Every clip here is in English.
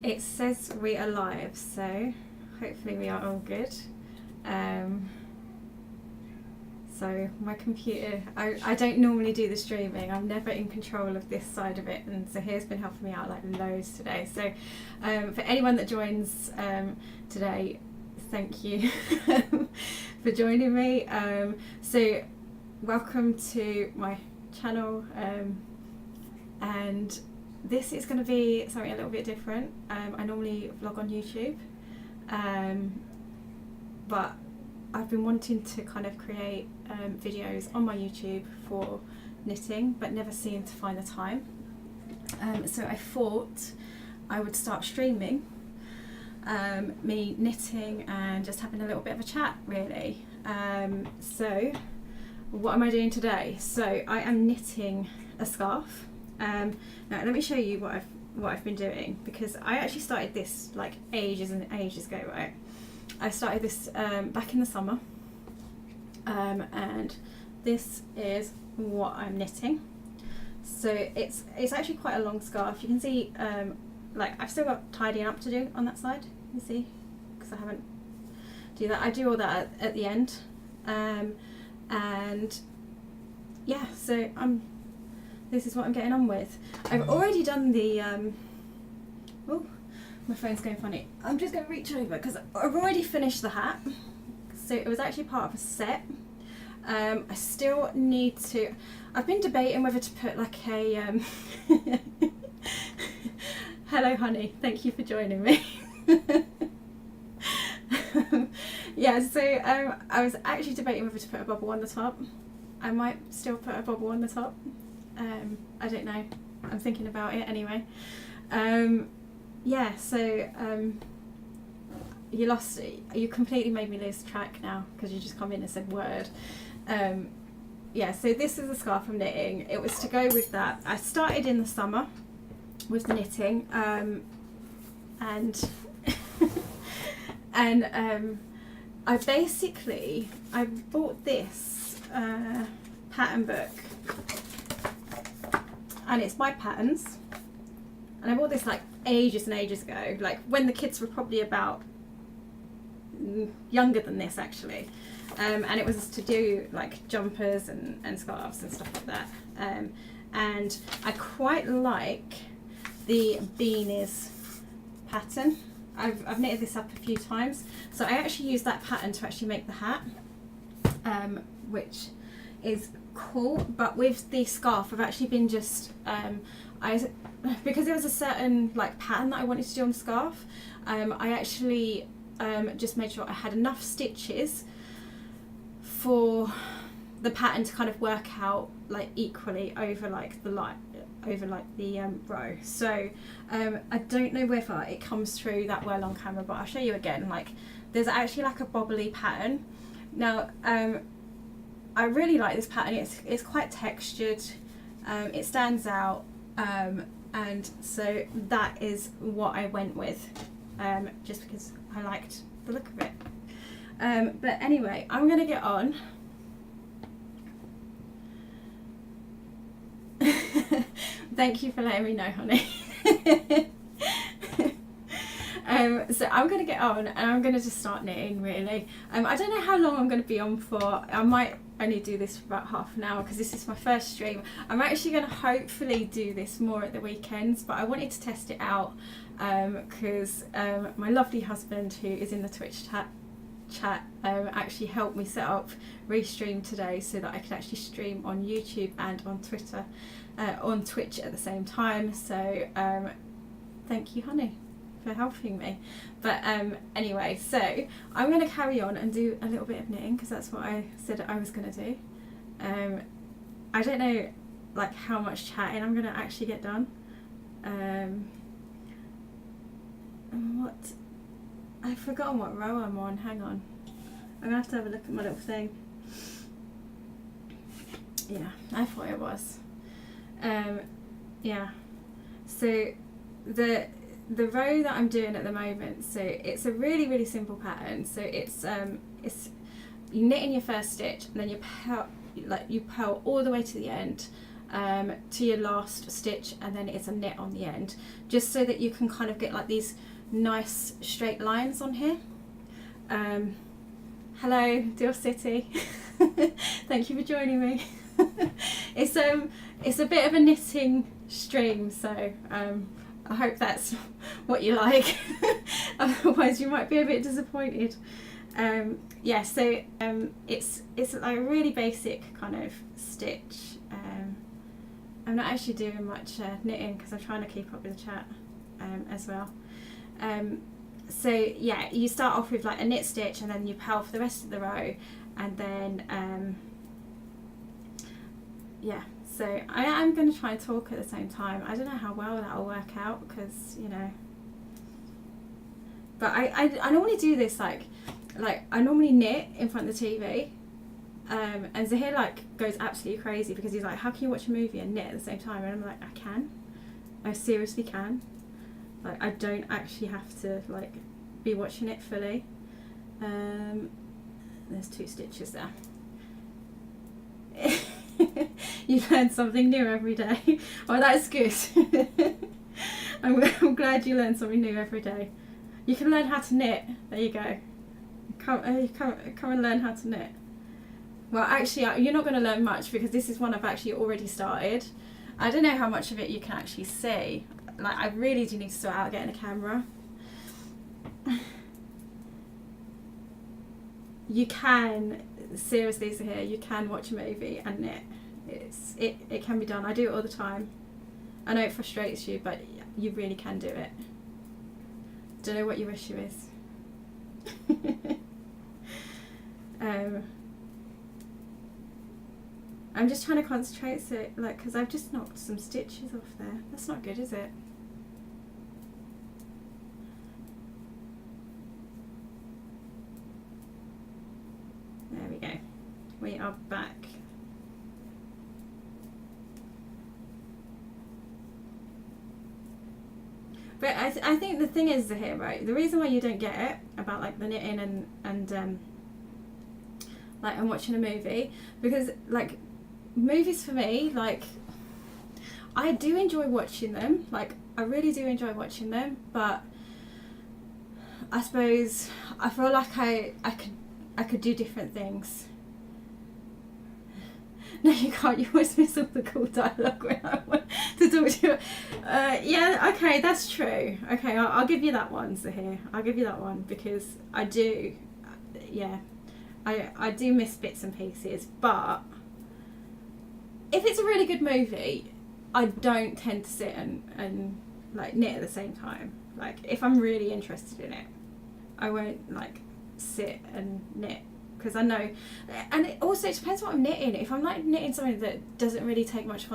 It says we are live, so hopefully we are all good. So my computer, I don't normally do the streaming. I'm never in control of this side of it, and so here's been helping me out like loads today. So for anyone that joins today, thank you for joining me. So welcome to my channel, and this is going to be something a little bit different. I normally vlog on YouTube, but I've been wanting to kind of create videos on my YouTube for knitting, but never seemed to find the time. So I thought I would start streaming me knitting and just having a little bit of a chat, really. So what am I doing today? So I am knitting a scarf. Now let me show you what I've been doing, because I actually started this like ages and ages ago, right? I started this back in the summer, and this is what I'm knitting. So it's actually quite a long scarf. You can see like I've still got tidying up to do on that side, you see, because I haven't do that. I do all that at the end, and yeah, so this is what I'm getting on with. I've already done the oh, my phone's going funny. I'm just going to reach over because I've already finished the hat. So it was actually part of a set. I still need to, I've been debating whether to put like a hello honey, thank you for joining me. Yeah, so I was actually debating whether to put a bubble on the top. I might still put a bubble on the top. I don't know, I'm thinking about it anyway. Yeah, so you completely made me lose track now because you just come in and said word. Yeah, so this is the scarf I'm knitting. It was to go with that. I started in the summer with the knitting, and and I bought this pattern book, and it's my patterns, and I bought this like ages and ages ago, like when the kids were probably about younger than this actually, and it was to do like jumpers and scarves and stuff like that, and I quite like the beanies pattern. I've knitted this up a few times, so I actually used that pattern to actually make the hat, which is cool. But with the scarf I've actually been just because there was a certain like pattern that I wanted to do on the scarf, I actually just made sure I had enough stitches for the pattern to kind of work out like equally over like the row. So I don't know whether it comes through that well on camera, but I'll show you again. Like there's actually like a bobbly pattern. Now I really like this pattern. It's quite textured, it stands out, and so that is what I went with, just because I liked the look of it. But anyway, I'm gonna get on. Thank you for letting me know, honey. So I'm going to get on and I'm going to just start knitting, really. I don't know how long I'm going to be on for. I might only do this for about half an hour because this is my first stream. I'm actually going to hopefully do this more at the weekends, but I wanted to test it out because my lovely husband, who is in the Twitch chat, actually helped me set up Restream today so that I could actually stream on YouTube and on Twitter, on Twitch at the same time. So thank you, honey, for helping me. But anyway, so I'm going to carry on and do a little bit of knitting because that's what I said I was going to do. I don't know like how much chatting I'm going to actually get done. I've forgotten what row I'm on. Hang on, I'm going to have a look at my little thing. Yeah, I thought it was. Yeah, so the row that I'm doing at the moment, so it's a really simple pattern. So it's you knit in your first stitch and then you purl all the way to the end, to your last stitch, and then it's a knit on the end, just so that you can kind of get like these nice straight lines on here. Hello Deal City. Thank you for joining me. It's a bit of a knitting stream, so I hope that's what you like. Otherwise you might be a bit disappointed. Yeah, so it's like a really basic kind of stitch. I'm not actually doing much knitting because I'm trying to keep up with the chat as well. So yeah, you start off with like a knit stitch, and then you purl for the rest of the row, and then yeah, so I am going to try and talk at the same time. I don't know how well that'll work out, because, you know, but I normally do this like I normally knit in front of the TV, and Zahir like goes absolutely crazy because he's like, how can you watch a movie and knit at the same time? And I'm like, I seriously can. Like, I don't actually have to like be watching it fully. There's 2 stitches there. You learn something new every day. Oh, that's good. I'm glad you learn something new every day. You can learn how to knit. There you go. Come and learn how to knit. Well, actually, you're not going to learn much, because this is one I've actually already started. I don't know how much of it you can actually see. Like, I really do need to sort out getting a camera. You can, seriously, so here, you can watch a movie and knit. It can be done. I do it all the time. I know it frustrates you, but you really can do it. Don't know what your issue is. I'm just trying to concentrate, so like, because I've just knocked some stitches off there. That's not good, is it? There we go. We are back. But I think the thing is here, right? The reason why you don't get it about like the knitting and like and watching a movie, because like movies for me, like I do enjoy watching them. Like I really do enjoy watching them, but I suppose I feel like I could do different things. No, you can't. You always miss all the cool dialogue when I want to talk to you. Yeah, okay, that's true. Okay, I'll give you that one, Zahir. I'll give you that one, because I do, yeah, I do miss bits and pieces. But if it's a really good movie, I don't tend to sit and like knit at the same time. Like if I'm really interested in it, I won't like sit and knit. Because I know, and it also depends what I'm knitting. If I'm like knitting something that doesn't really take much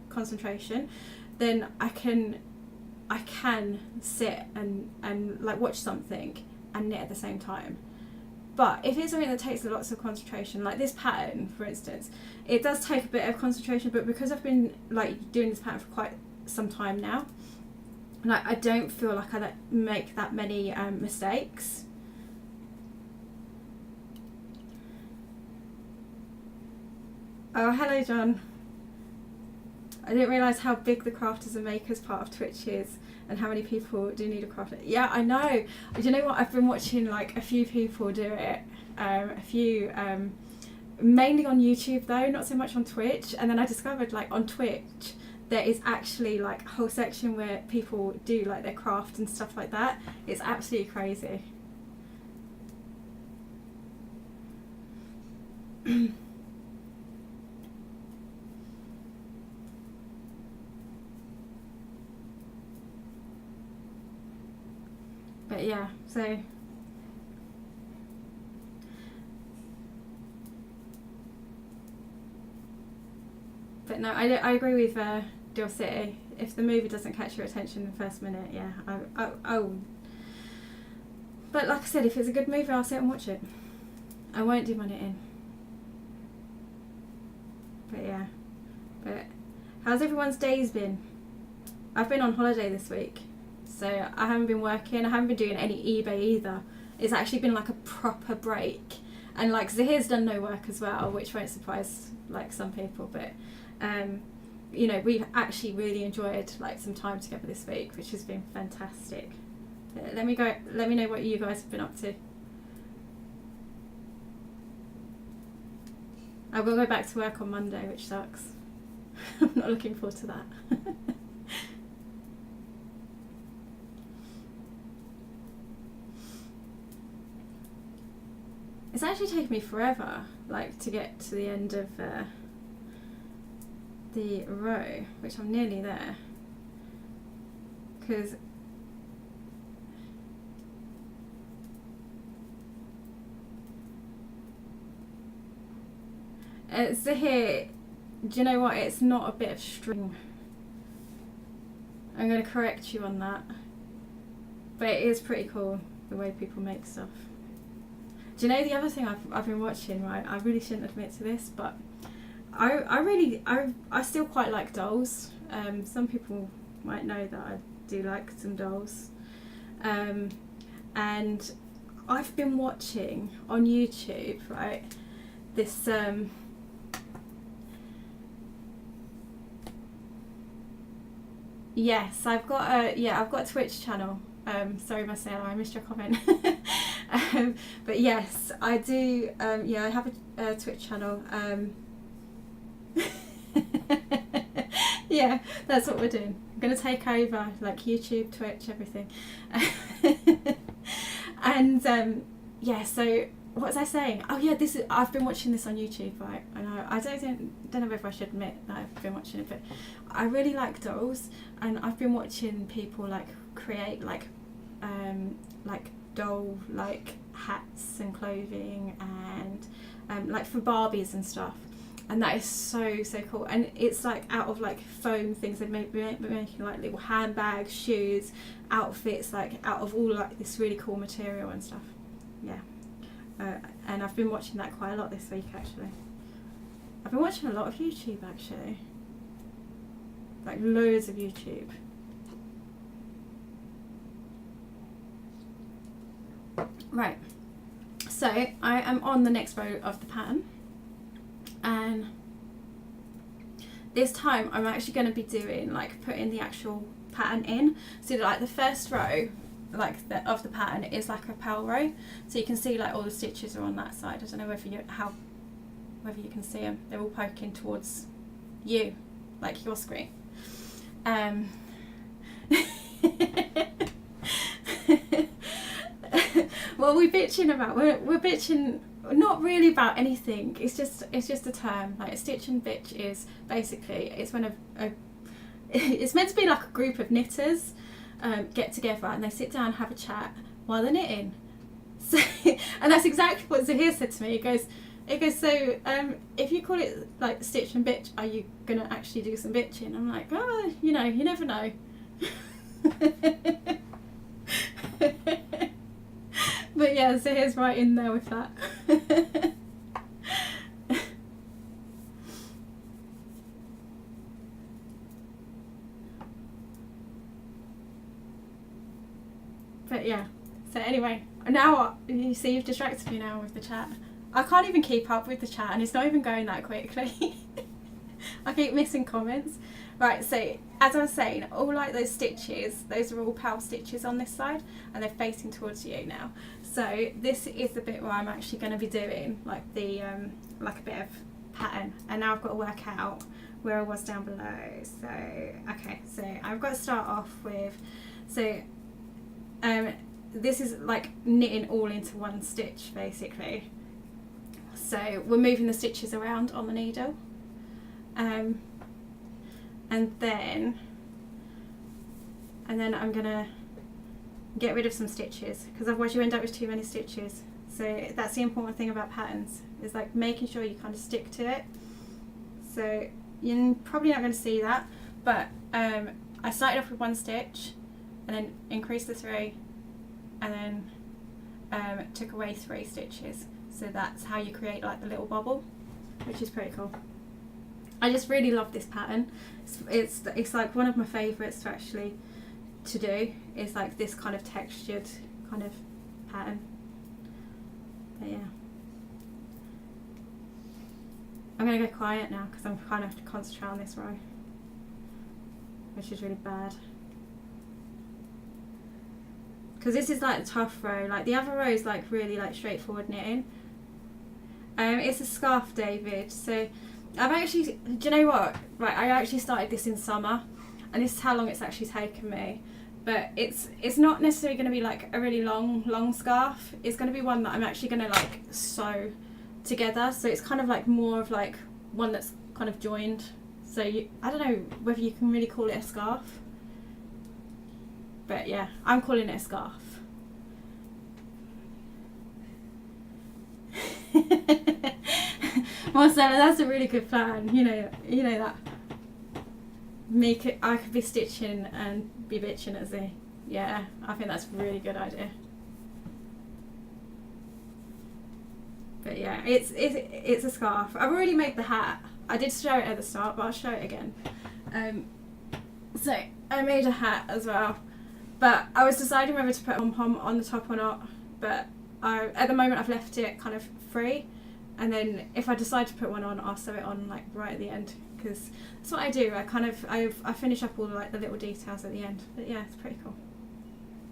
concentration, then I can sit and like watch something and knit at the same time. But if it's something that takes lots of concentration, like this pattern for instance, it does take a bit of concentration, but because I've been like doing this pattern for quite some time now, like I don't feel like I make that many mistakes. Oh, hello John. I didn't realise how big the Crafters and Makers part of Twitch is, and how many people do need a crafter. Yeah, I know. Do you know what? I've been watching like a few people do it. A few, mainly on YouTube though, not so much on Twitch. And then I discovered like on Twitch there is actually like a whole section where people do like their craft and stuff like that. It's absolutely crazy. But yeah, so but no, I agree with Deal City. If the movie doesn't catch your attention in the first minute, yeah, oh. But like I said, if it's a good movie, I'll sit and watch it. I won't do my knitting. But yeah, but how's everyone's days been? I've been on holiday this week. So I haven't been working, I haven't been doing any eBay either. It's actually been like a proper break. And like Zahir's done no work as well, which won't surprise like some people, but you know, we've actually really enjoyed like some time together this week, which has been fantastic. Let me know what you guys have been up to. I will go back to work on Monday, which sucks. I'm not looking forward to that. It's actually taken me forever, like, to get to the end of the row, which I'm nearly there, because so here, do you know what, it's not a bit of string. I'm going to correct you on that, but it is pretty cool the way people make stuff. Do you know the other thing I've been watching, right? I really shouldn't admit to this, but I still quite like dolls. Some people might know that I do like some dolls. And I've been watching on YouTube, right, this yes, I've got a Twitch channel. Sorry Marcella, I missed your comment. But yes, I do. Yeah, I have a Twitch channel. Yeah, that's what we're doing. I'm gonna take over like YouTube, Twitch, everything. And yeah, so what was I saying? Oh yeah, I've been watching this on YouTube, right? And I don't know if I should admit that I've been watching it, but I really like dolls, and I've been watching people like create like doll like hats and clothing and like for Barbies and stuff, and that is so cool. And it's like out of like foam things. They're making like little handbags, shoes, outfits, like out of all like this really cool material and stuff. Yeah. And I've been watching that quite a lot this week actually. I've been watching a lot of YouTube actually, like loads of YouTube. Right, so I am on the next row of the pattern, and this time I'm actually going to be doing like putting the actual pattern in. So like the first row of the pattern is like a purl row, so you can see like all the stitches are on that side. I don't know whether you can see them. They're all poking towards you, like your screen. What we're bitching about, we're bitching not really about anything. It's just a term. Like a stitch and bitch is basically, it's when it's meant to be like a group of knitters get together and they sit down and have a chat while they're knitting. So, and that's exactly what Zahir said to me. It goes, so if you call it like stitch and bitch, are you gonna actually do some bitching? I'm like, oh, you know, you never know. But yeah, Zahir's right in there with that. But yeah, so anyway, now you see you've distracted me now with the chat. I can't even keep up with the chat and it's not even going that quickly. I keep missing comments. Right, so as I was saying, all like those stitches, those are all purl stitches on this side and they're facing towards you now. So this is the bit where I'm actually going to be doing like the like a bit of pattern, and now I've got to work out where I was down below. So okay, so I've got to start off with, so this is like knitting all into one stitch basically. So we're moving the stitches around on the needle, and then I'm gonna get rid of some stitches because otherwise you end up with too many stitches. So that's the important thing about patterns, is like making sure you kind of stick to it. So you're probably not going to see that, but I started off with one stitch and then increased the 3 and then took away 3 stitches. So that's how you create like the little bobble, which is pretty cool. I just really love this pattern. It's like one of my favourites to actually to do. It's like this kind of textured kind of pattern. But yeah, I'm gonna go quiet now because I'm kind of have to concentrate on this row. which is really bad. Because this is like the tough row. Like the other row is like really like straightforward knitting. It's a scarf, David. So I've actually, do you know what? Right, I actually started this in summer, and this is how long it's actually taken me. But it's not necessarily going to be like a really long scarf. It's going to be one that I'm actually going to like sew together. So it's kind of like more of like one that's kind of joined. So I don't know whether you can really call it a scarf. But yeah, I'm calling it a scarf. Marcella, that's a really good plan. You know that. I could be stitching and be bitching at Z. Yeah, I think that's a really good idea. But yeah, it's a scarf. I've already made the hat. I did show it at the start, but I'll show it again. So I made a hat as well, but I was deciding whether to put a pom-pom on the top or not. But at the moment I've left it kind of free, and then if I decide to put one on, I'll sew it on like right at the end, because that's what I do. I finish up all like the little details at the end. But yeah, it's pretty cool,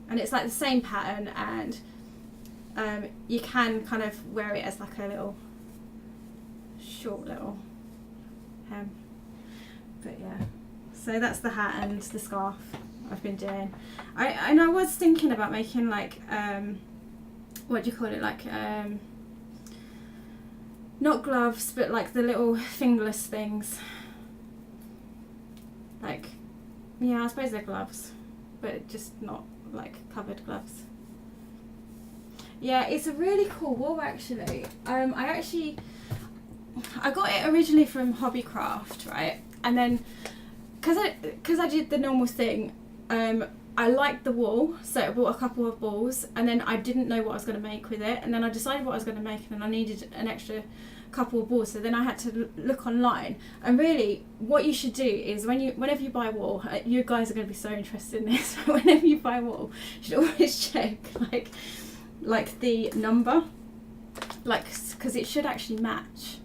and it's like the same pattern, and you can kind of wear it as like a little short little hem. But yeah, so that's the hat and the scarf I've been doing. I was thinking about making like what do you call it, like not gloves, but like the little fingerless things. Like, yeah, I suppose they're gloves, but just not like covered gloves. Yeah, it's a really cool wool actually. I got it originally from Hobbycraft, right? And then because I did the normal thing, I liked the wool, so I bought a couple of balls, and then I didn't know what I was going to make with it, and then I decided what I was going to make, and then I needed an extra couple of balls, so then I had to look online. And really what you should do is whenever you buy wool, you guys are going to be so interested in this, but whenever you buy wool, you should always check like the number, like, because it should actually match.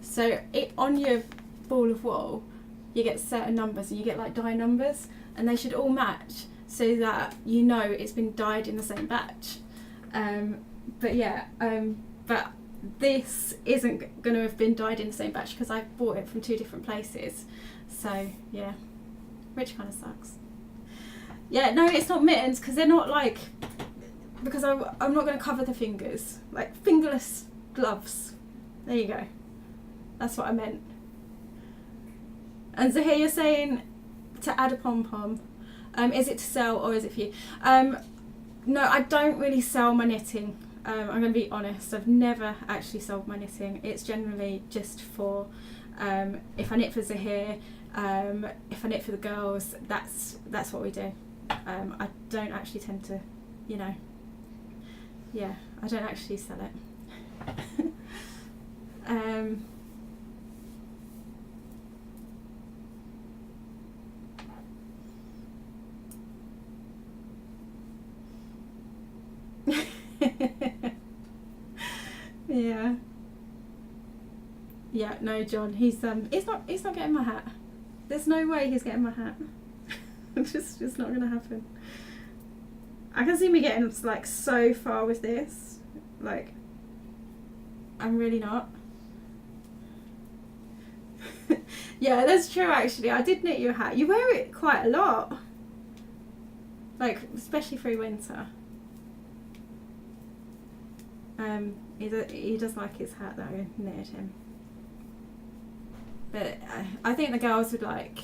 So on your ball of wool you get certain numbers, and you get like dye numbers, and they should all match so that you know it's been dyed in the same batch. But yeah, but this isn't going to have been dyed in the same batch because I bought it from 2 different places. So yeah, which kind of sucks. Yeah, no, it's not mittens, because they're not like, because I'm not going to cover the fingers, like fingerless gloves. There you go, that's what I meant. And so here you're saying to add a pom-pom. Is it to sell or is it for you? No, I don't really sell my knitting. I'm going to be honest, I've never actually sold my knitting. It's generally just for, if I knit for Zahir, if I knit for the girls, that's what we do. I don't actually tend to, yeah, I don't actually sell it. Yeah, no, John, he's not getting my hat. There's no way he's getting my hat. It's just not gonna happen. I can see me getting like so far with this, like I'm really not. Yeah, that's true actually. I did knit you a hat. You wear it quite a lot, like especially through winter. He does like his hat that I knitted him. But I think the girls would like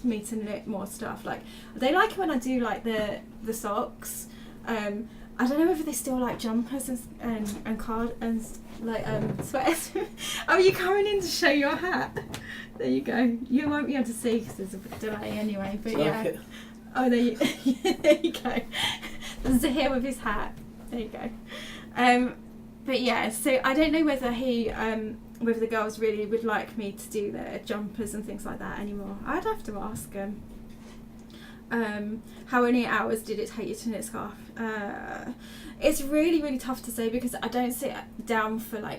me to knit more stuff. Like they like it when I do like the socks. I don't know whether they still like jumpers and card and like sweaters. Oh, you're coming in to show your hat. There you go. You won't be able to see because there's a bit delay anyway. But yeah. Like oh, there you go. There's Zahir with his hat. There you go. But yeah, so I don't know whether he whether the girls really would like me to do their jumpers and things like that anymore. I'd have to ask him. How many hours did it take you to knit a scarf? It's really, really tough to say because I don't sit down for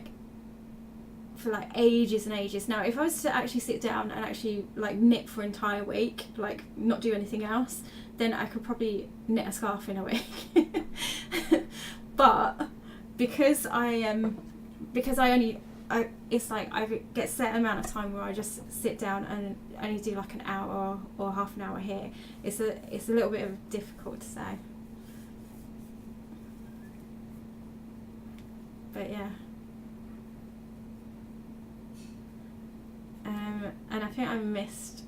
for like ages and ages. Now if I was to actually sit down and actually like knit for an entire week, like not do anything else, then I could probably knit a scarf in a week. But because it's like I get a set amount of time where I just sit down and only do like an hour or half an hour here, it's a little bit of difficult to say. But yeah. And I think I missed.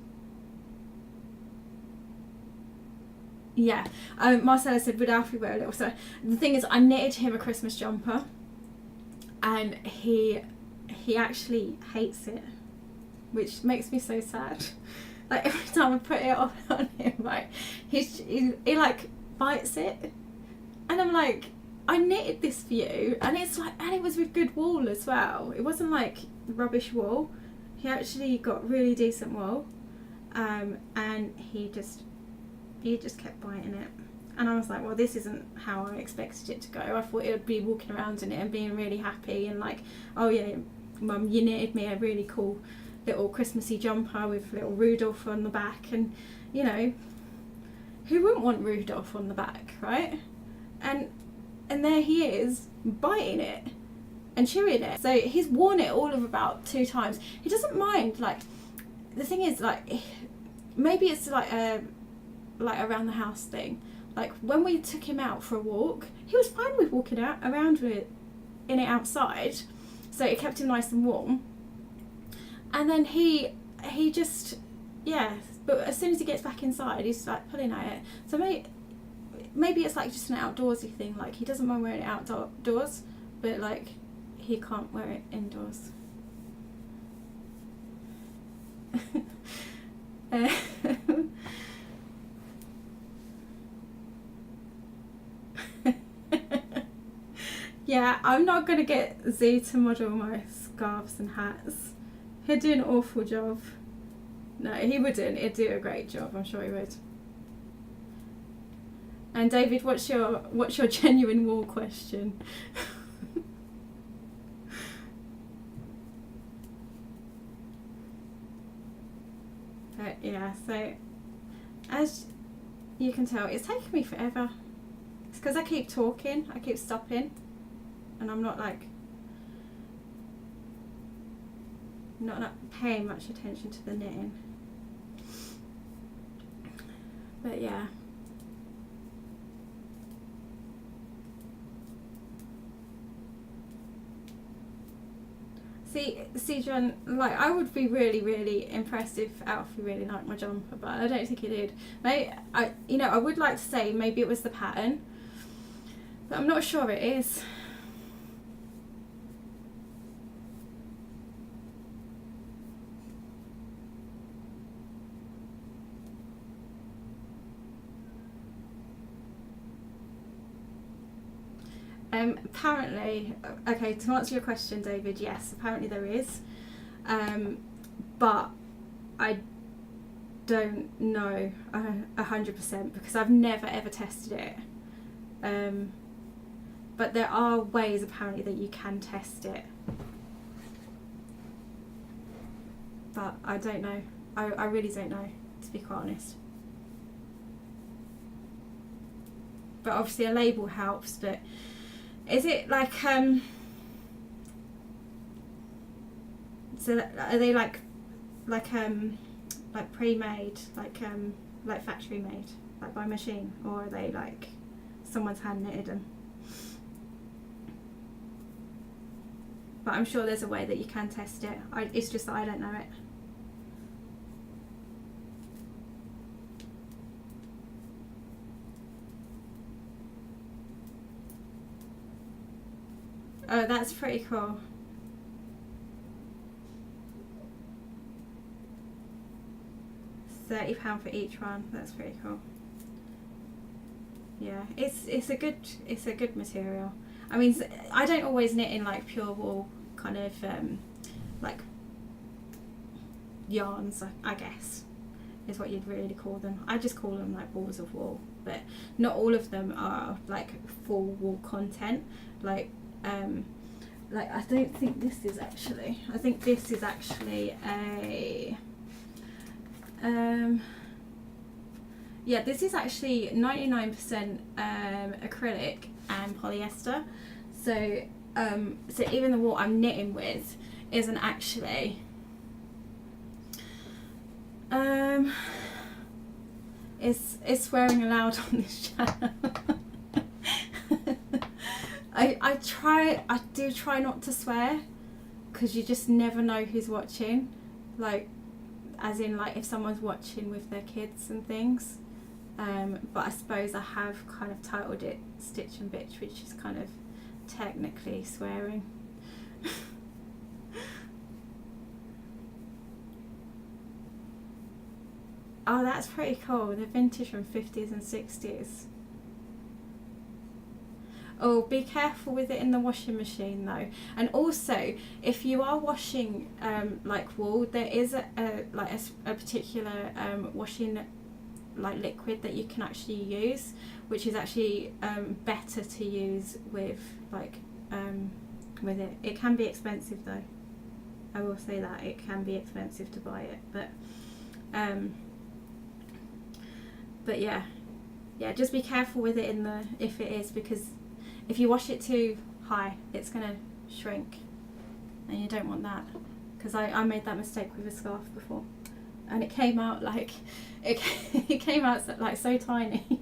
Yeah, Marcella said, would Alfie wear a little? So the thing is, I knitted him a Christmas jumper, and he actually hates it, which makes me so sad. Like every time I put it on him, like he like bites it, and I'm like, I knitted this for you, and it's like, and it was with good wool as well. It wasn't like rubbish wool. He actually got really decent wool, and he just kept biting it. And I was like, well, this isn't how I expected it to go. I thought it would be walking around in it and being really happy and like, oh yeah, Mum, you knitted me a really cool little Christmassy jumper with little Rudolph on the back, and you know, who wouldn't want Rudolph on the back, right? And there he is biting it and chewing it. So he's worn it all of about 2 times. He doesn't mind. Like the thing is, like maybe it's like a around the house thing. Like when we took him out for a walk, he was fine with walking out around with in it outside, so it kept him nice and warm. And then he just, yeah, but as soon as he gets back inside, he's like pulling at it. So maybe it's like just an outdoorsy thing. Like he doesn't mind wearing it outdoors, but like he can't wear it indoors. Yeah, I'm not going to get Z to model my scarves and hats. He'd do an awful job. No, he wouldn't. He'd do a great job. I'm sure he would. And David, what's your genuine wool question? But yeah, so as you can tell, it's taking me forever. It's because I keep talking, I keep stopping, and I'm not paying much attention to the knitting. But yeah. See, John, like I would be really, really impressed if Alfie really liked my jumper, but I don't think he did. I would like to say maybe it was the pattern, but I'm not sure it is. Apparently, okay, to answer your question, David, yes, apparently there is, but I don't know 100% because I've never ever tested it, but there are ways apparently that you can test it, but I don't know. I really don't know, to be quite honest. But obviously a label helps, but is it like so are they like pre-made, like factory made, like by machine, or are they like someone's hand knitted them? But I'm sure there's a way that you can test it. It's just that I don't know it. Oh, that's pretty cool. £30 for each one. That's pretty cool. Yeah, it's a good material. I mean, I don't always knit in like pure wool kind of like yarns, I guess is what you'd really call them. I just call them like balls of wool, but not all of them are like full wool content. like, I don't think this is actually, I think this is actually a, yeah, this is actually 99% acrylic and polyester. So, so even the wool I'm knitting with isn't actually, is swearing aloud on this channel. I do try not to swear, because you just never know who's watching, like, as in, like, if someone's watching with their kids and things. But I suppose I have kind of titled it Stitch and Bitch, which is kind of technically swearing. Oh, that's pretty cool. The vintage from 50s and 60s. Oh, be careful with it in the washing machine though. And also, if you are washing like wool, there is a particular washing like liquid that you can actually use, which is actually better to use with like with it. It can be expensive though. I will say that it can be expensive to buy it, but yeah, just be careful with it in the, if it is, because if you wash it too high, it's gonna shrink, and you don't want that. Because I made that mistake with a scarf before, and it came out like it came out like so tiny.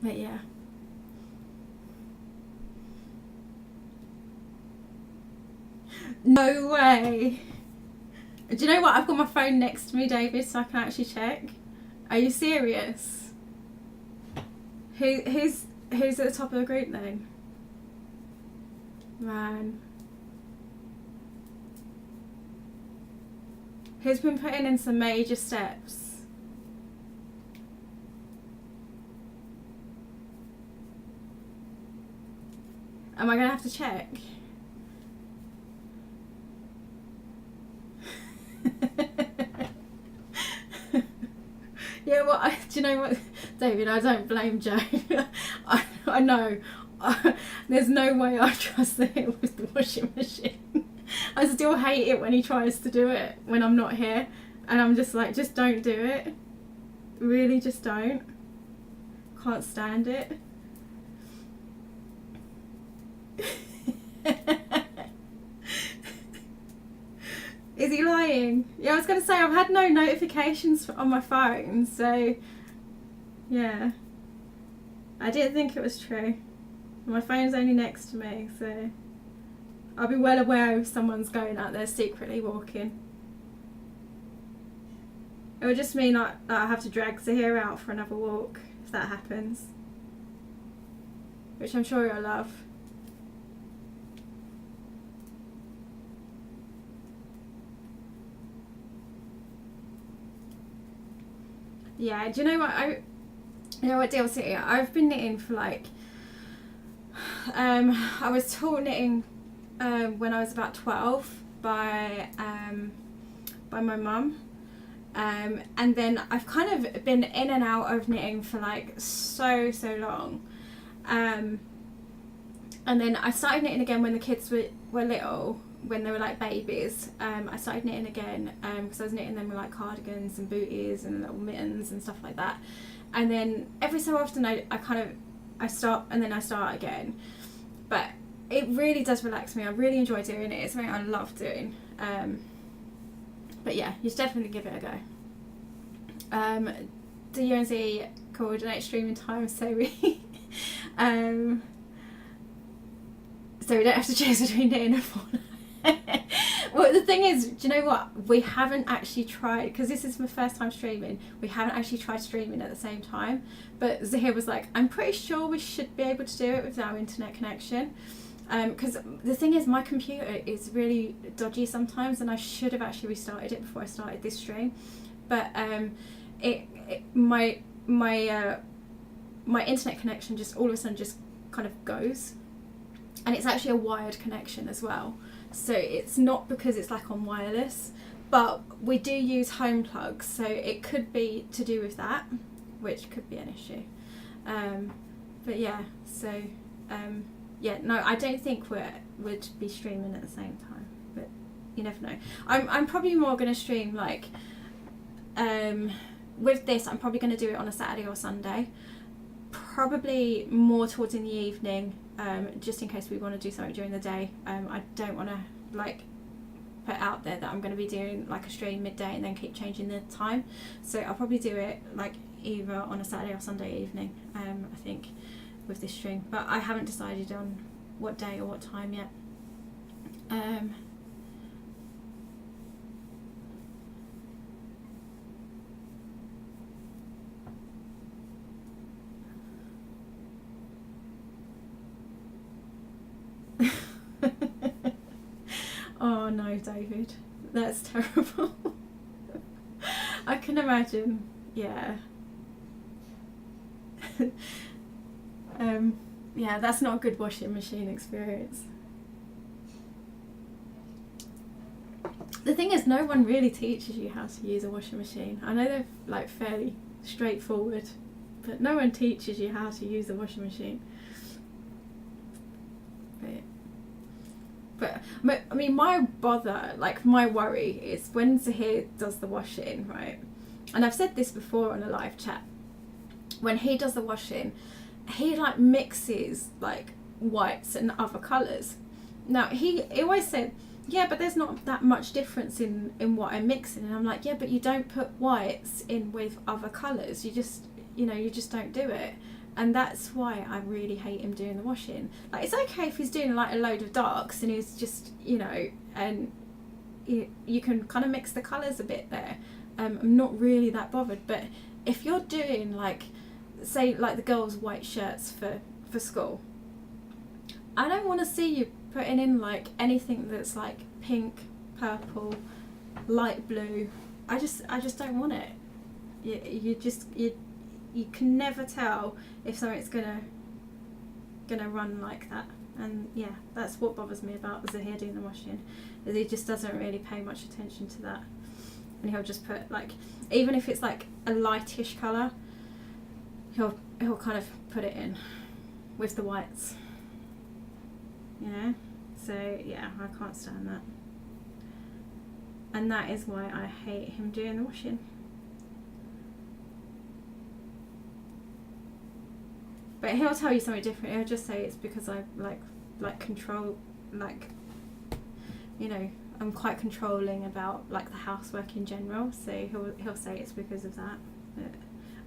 But yeah. No way. Do you know what? I've got my phone next to me, David, so I can actually check. Are you serious? Who's at the top of the group then? Man. Who's been putting in some major steps? Am I gonna have to check? Yeah, well, do you know what, David, I don't blame Joe. I know. There's no way I trust him with the washing machine. I still hate it when he tries to do it when I'm not here. And I'm just like, just don't do it. Really, just don't. Can't stand it. Is he lying? Yeah, I was going to say, I've had no notifications on my phone, so yeah. I didn't think it was true. My phone's only next to me, so I'll be well aware if someone's going out there secretly walking. It would just mean that I have to drag Zahir out for another walk, if that happens. Which I'm sure you'll love. Yeah, do you know what, you know what, DLC, I've been knitting for like, I was taught knitting when I was about 12 by my mum, and then I've kind of been in and out of knitting for like so long, and then I started knitting again when the kids were little, when they were like babies. I started knitting again because I was knitting them with like cardigans and booties and little mittens and stuff like that, and then every so often I stop and then I start again, but it really does relax me. I really enjoy doing it. It's something I love doing, but yeah, you should definitely give it a go. The UNC coordinate streaming time so we so we don't have to choose between knitting and Fortnite. Well, the thing is, do you know what? We haven't actually tried, because this is my first time streaming, we haven't actually tried streaming at the same time. But Zahir was like, I'm pretty sure we should be able to do it with our internet connection. Because the thing is, my computer is really dodgy sometimes, and I should have actually restarted it before I started this stream. But my internet connection just all of a sudden just kind of goes. And it's actually a wired connection as well. So it's not because it's like on wireless, but we do use home plugs, so it could be to do with that, which could be an issue. But yeah, so yeah, no, I don't think would be streaming at the same time, but you never know. I'm probably more going to stream like with this. I'm probably going to do it on a Saturday or Sunday, probably more towards in the evening, just in case we want to do something during the day. I don't want to like put out there that I'm going to be doing like a stream midday and then keep changing the time, so I'll probably do it like either on a Saturday or Sunday evening, I think, with this stream, but I haven't decided on what day or what time yet. Oh no, David, that's terrible. I can imagine, yeah. Yeah, that's not a good washing machine experience. The thing is, no one really teaches you how to use a washing machine. I know they're like fairly straightforward, but no one teaches you how to use a washing machine. But I mean, my worry is when Zahir does the washing, right? And I've said this before on a live chat. When he does the washing, he like mixes like whites and other colours. Now he always said, yeah, but there's not that much difference in what I'm mixing. And I'm like, yeah, but you don't put whites in with other colours. You just don't do it. And that's why I really hate him doing the washing. Like, it's okay if he's doing like a load of darks and he's just, and you can kind of mix the colours a bit there. I'm not really that bothered. But if you're doing like, say like the girls' white shirts for school, I don't want to see you putting in like anything that's like pink, purple, light blue. I just don't want it. You can never tell if something's gonna run like that. And yeah, that's what bothers me about Zahir doing the washing, is he just doesn't really pay much attention to that. And he'll just put like, even if it's like a lightish colour, he'll kind of put it in with the whites, so yeah, I can't stand that, and that is why I hate him doing the washing. But he'll tell you something different. He'll just say it's because I like control, like, I'm quite controlling about like the housework in general, so he'll say it's because of that. But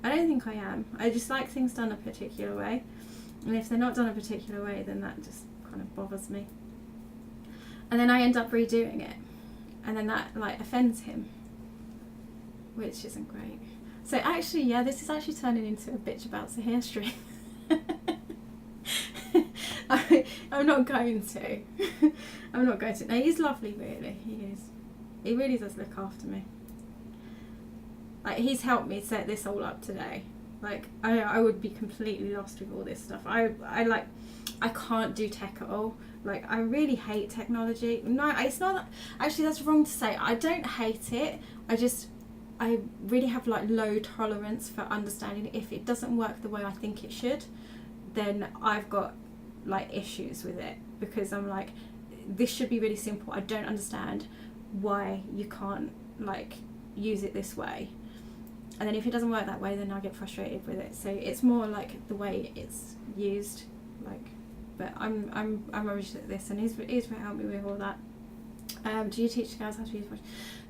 I don't think I am. I just like things done a particular way, and if they're not done a particular way, then that just kind of bothers me. And then I end up redoing it, and then that like offends him, which isn't great. So actually, yeah, this is actually turning into a bitch about Zahir stream. I'm not going to. I'm not going to. No, he's lovely, really. He is. He really does look after me. Like, he's helped me set this all up today. Like, I would be completely lost with all this stuff. I can't do tech at all. Like, I really hate technology. No, it's not. Actually, that's wrong to say. I don't hate it. I really have like low tolerance for understanding. If it doesn't work the way I think it should, then I've got like issues with it, because I'm like, this should be really simple. I don't understand why you can't like use it this way. And then if it doesn't work that way, then I get frustrated with it. So it's more like the way it's used, like. But I'm rubbish at this, and he's helped me with all that. Do you teach girls how to use brush?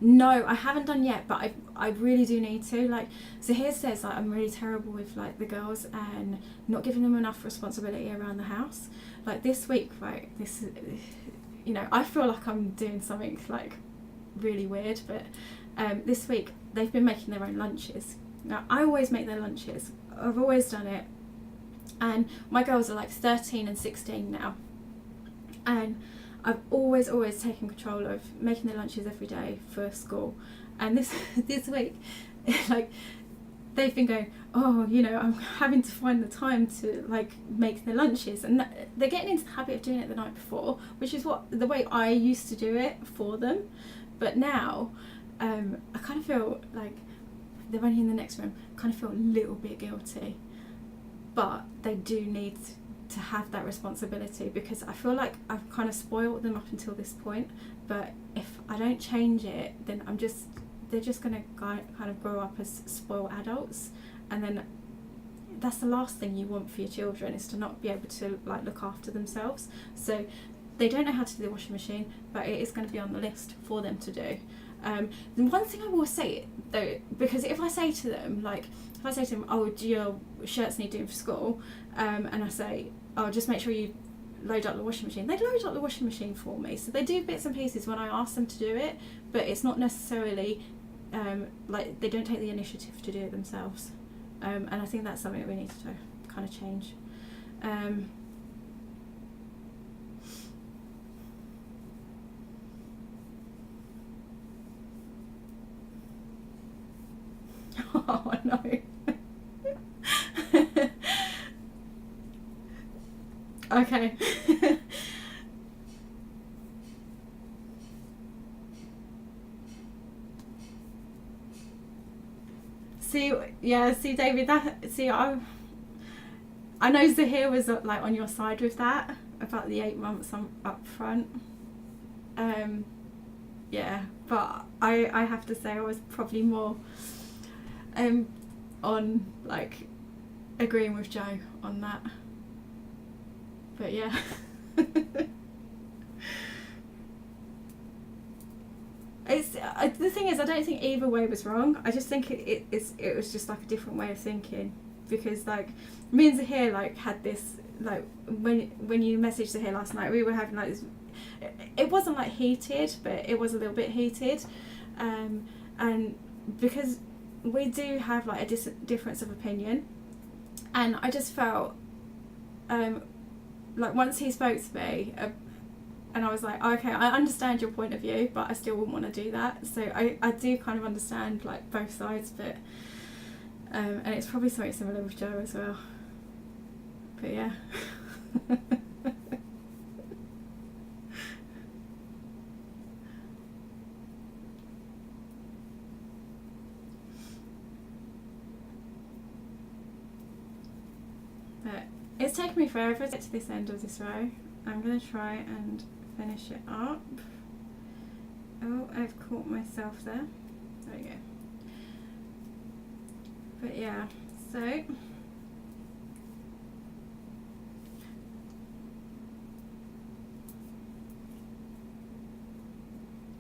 No, I haven't done yet, but I really do need to. Like, Zahir says like I'm really terrible with like the girls and not giving them enough responsibility around the house. Like this week, right? This, I feel like I'm doing something like really weird, but this week they've been making their own lunches. Now I always make their lunches. I've always done it, and my girls are like 13 and 16 now, and I've always taken control of making their lunches every day for school. And this week, like, they've been going, oh, I'm having to find the time to like make their lunches, and they're getting into the habit of doing it the night before, which is the way I used to do it for them. But now, I kind of feel like they're only in the next room. I kind of feel a little bit guilty. but they do need to have that responsibility, because I feel like I've kind of spoiled them up until this point, but if I don't change it, then they're just going to kind of grow up as spoiled adults, and then that's the last thing you want for your children, is to not be able to like look after themselves. So they don't know how to do the washing machine, but it is going to be on the list for them to do. The one thing I will say though, because if I say to them, oh, do your shirts need doing for school, and I say, oh, just make sure you load up the washing machine, they load up the washing machine for me. So they do bits and pieces when I ask them to do it, but it's not necessarily like they don't take the initiative to do it themselves. And I think that's something that we need to kind of change. Oh no. Okay. See, David, I know Zahir was like on your side with that about the 8 months up front. Yeah, but I have to say I was probably more on like agreeing with Joe on that. But yeah. It's the thing is, I don't think either way was wrong. I just think it was just like a different way of thinking, because like me and Zahir like had this, like when you messaged Zahir last night, we were having like this, it wasn't like heated, but it was a little bit heated, and because we do have like a difference of opinion, and I just felt like once he spoke to me, and I was like, okay, I understand your point of view, but I still wouldn't want to do that. So I do kind of understand like both sides, but and it's probably something similar with Joe as well. But yeah. But it's taken me forever to get to this end of this row. I'm going to try and finish it up. Oh, I've caught myself there. There we go. But yeah, so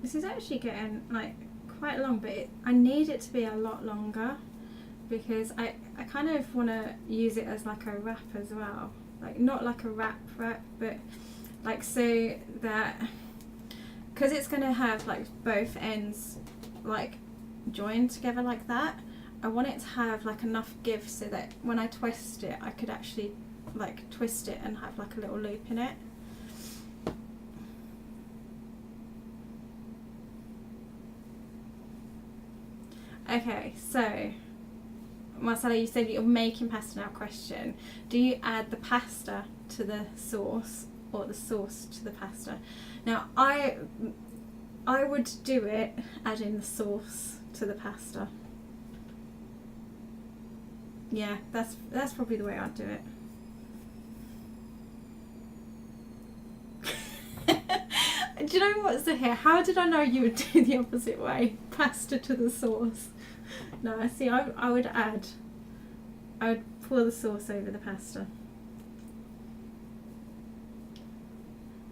this is actually getting like quite long, but I need it to be a lot longer, because I kind of want to use it as like a wrap as well. Like not like a wrap, but like so that, because it's going to have like both ends like joined together like that, I want it to have like enough give so that when I twist it, I could actually like twist it and have like a little loop in it. Okay, so Marcella, you said you're making pasta now. Question: do you add the pasta to the sauce or the sauce to the pasta? Now, I would do it adding the sauce to the pasta. Yeah, that's probably the way I'd do it. Do you know what's here? How did I know you would do the opposite way? Pasta to the sauce. No, see, I would pour the sauce over the pasta.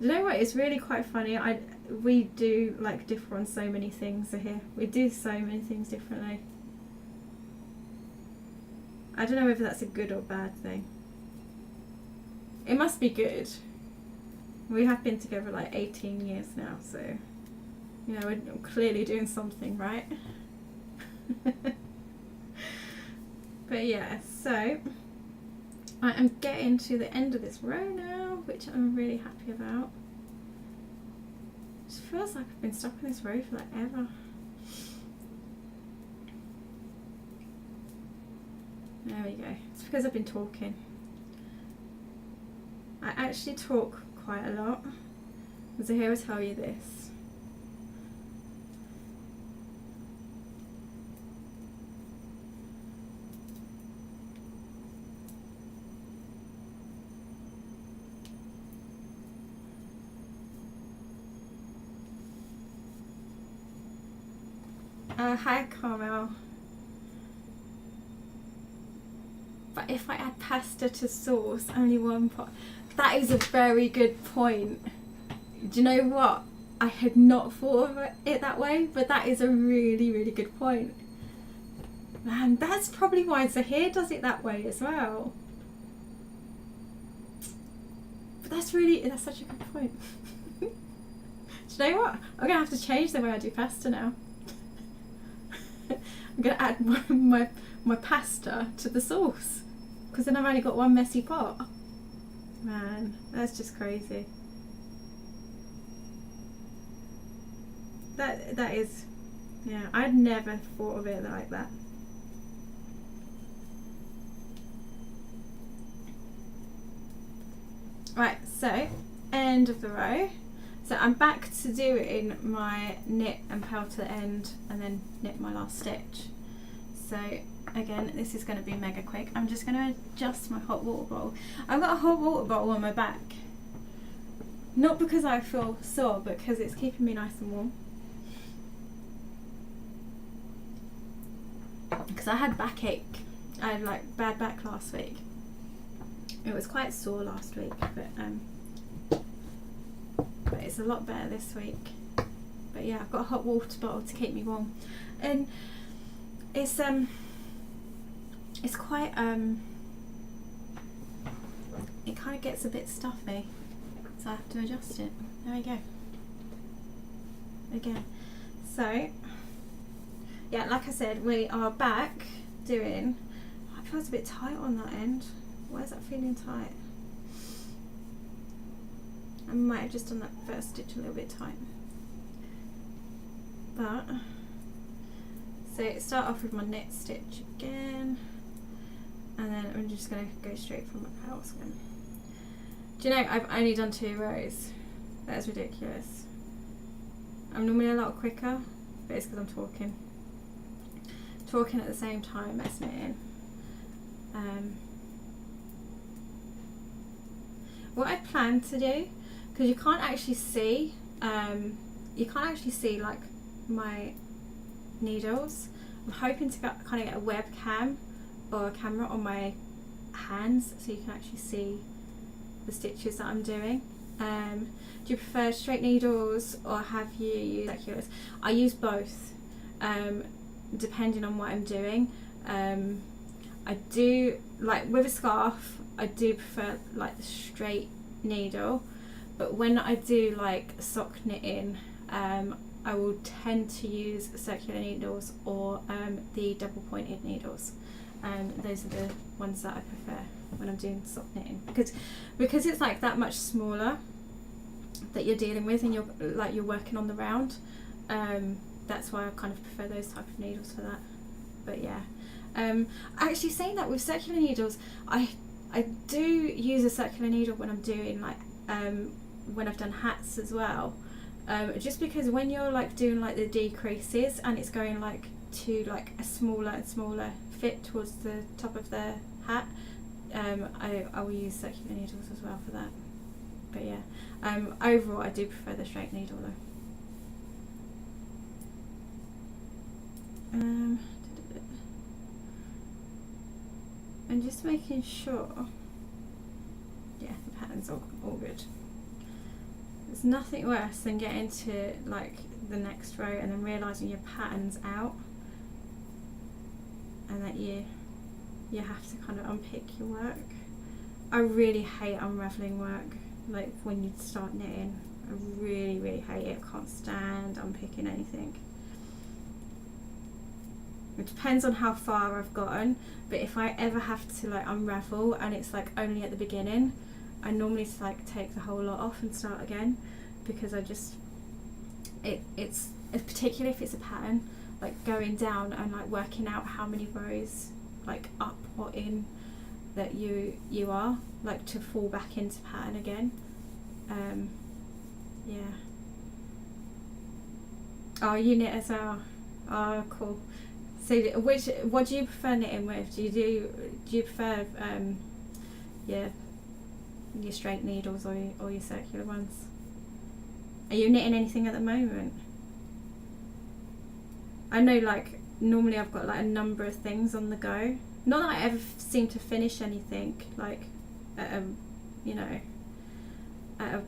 Do you know what? It's really quite funny. We do like differ on so many things here. We do so many things differently. I don't know whether that's a good or bad thing. It must be good. We have been together like 18 years now, so you know, we're clearly doing something right. But yeah, so I am getting to the end of this row now, which I'm really happy about. It feels like I've been stuck in this row for like ever. There we go. It's because I've been talking. I actually talk quite a lot. So here I'll tell you this. Hi Carmel. But if I add pasta to sauce, only one pot. That is a very good point. Do you know what? I had not thought of it that way, but that is a really, really good point. Man, that's probably why Zahir does it that way as well. But that's such a good point. Do you know what? I'm going to have to change the way I do pasta now. I'm going to add my pasta to the sauce, because then I've only got one messy pot. Man, that's just crazy. That is, yeah, I'd never thought of it like that. Right, so end of the row. So I'm back to doing my knit and purl to the end and then knit my last stitch. So again, this is going to be mega quick. I'm just going to adjust my hot water bottle. I've got a hot water bottle on my back. Not because I feel sore, but because it's keeping me nice and warm. Because I had backache. I had like bad back last week. It was quite sore last week, but it's a lot better this week. But yeah, I've got a hot water bottle to keep me warm, and it's quite it kind of gets a bit stuffy, so I have to adjust it. There we go. Again, so yeah, like I said, we are back doing. It feels a bit tight on that end. Why is that feeling tight? I might have just done that first stitch a little bit tight. But, so start off with my knit stitch again, and then I'm just going to go straight from my purl skin. Do you know, I've only done 2 rows. That is ridiculous. I'm normally a lot quicker, but it's because I'm talking at the same time as knitting. What I plan to do, because you can't actually see like my needles. I'm hoping to kind of get a webcam or a camera on my hands so you can actually see the stitches that I'm doing. Do you prefer straight needles or have you used circulars? I use both, depending on what I'm doing. I do, like with a scarf, I do prefer like the straight needle, but when I do like sock knitting, I will tend to use circular needles or the double pointed needles. Those are the ones that I prefer when I'm doing sock knitting, because it's like that much smaller that you're dealing with, and you're working on the round. That's why I kind of prefer those type of needles for that. But yeah, actually saying that, with circular needles, I do use a circular needle when I'm doing like when I've done hats as well, just because when you're like doing like the decreases and it's going like to like a smaller and smaller fit towards the top of the hat, I will use circular needles as well for that. But yeah, overall I do prefer the straight needle though. And just making sure, yeah, the pattern's all good. There's nothing worse than getting to like the next row and then realising your pattern's out, and that you have to kind of unpick your work. I really hate unravelling work, like when you start knitting. I really, really hate it. I can't stand unpicking anything. It depends on how far I've gotten, but if I ever have to like unravel and it's like only at the beginning, I normally like take the whole lot off and start again, because I just it's particularly if it's a pattern, like going down and like working out how many rows like up or in that you are, like to fall back into pattern again. Yeah. Oh, you knit as well. Oh, cool. So what do you prefer knitting with? Do you prefer yeah, your straight needles or your circular ones? Are you knitting anything at the moment? I know like normally I've got like a number of things on the go. Not that I ever seem to finish anything like at a, you know, at a,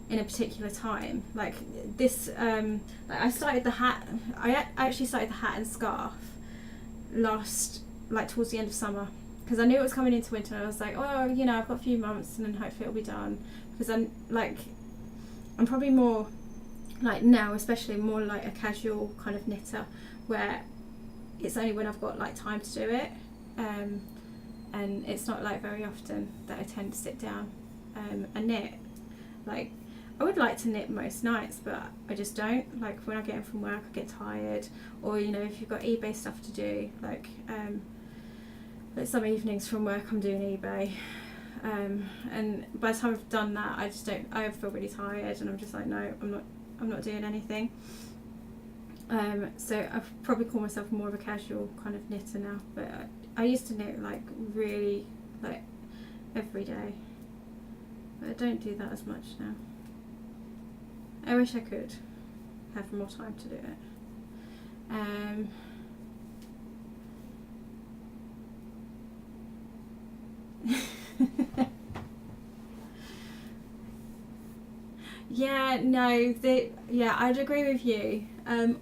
in a particular time. Like this, like I started the hat. I actually started the hat and scarf like towards the end of summer, because I knew it was coming into winter. And I was like, oh, you know, I've got a few months and then hopefully it'll be done. Because I'm probably more like now, especially more like a casual kind of knitter, where it's only when I've got like time to do it, and it's not like very often that I tend to sit down and knit. Like I would like to knit most nights, but I just don't. Like when I get in from work I get tired, or you know, if you've got eBay stuff to do, like some evenings from work I'm doing eBay, and by the time I've done that I feel really tired and I'm just like, no, I'm not doing anything. So I probably call myself more of a casual kind of knitter now, but I used to knit like really like every day, but I don't do that as much now. I wish I could have more time to do it. Yeah, no, I'd agree with you.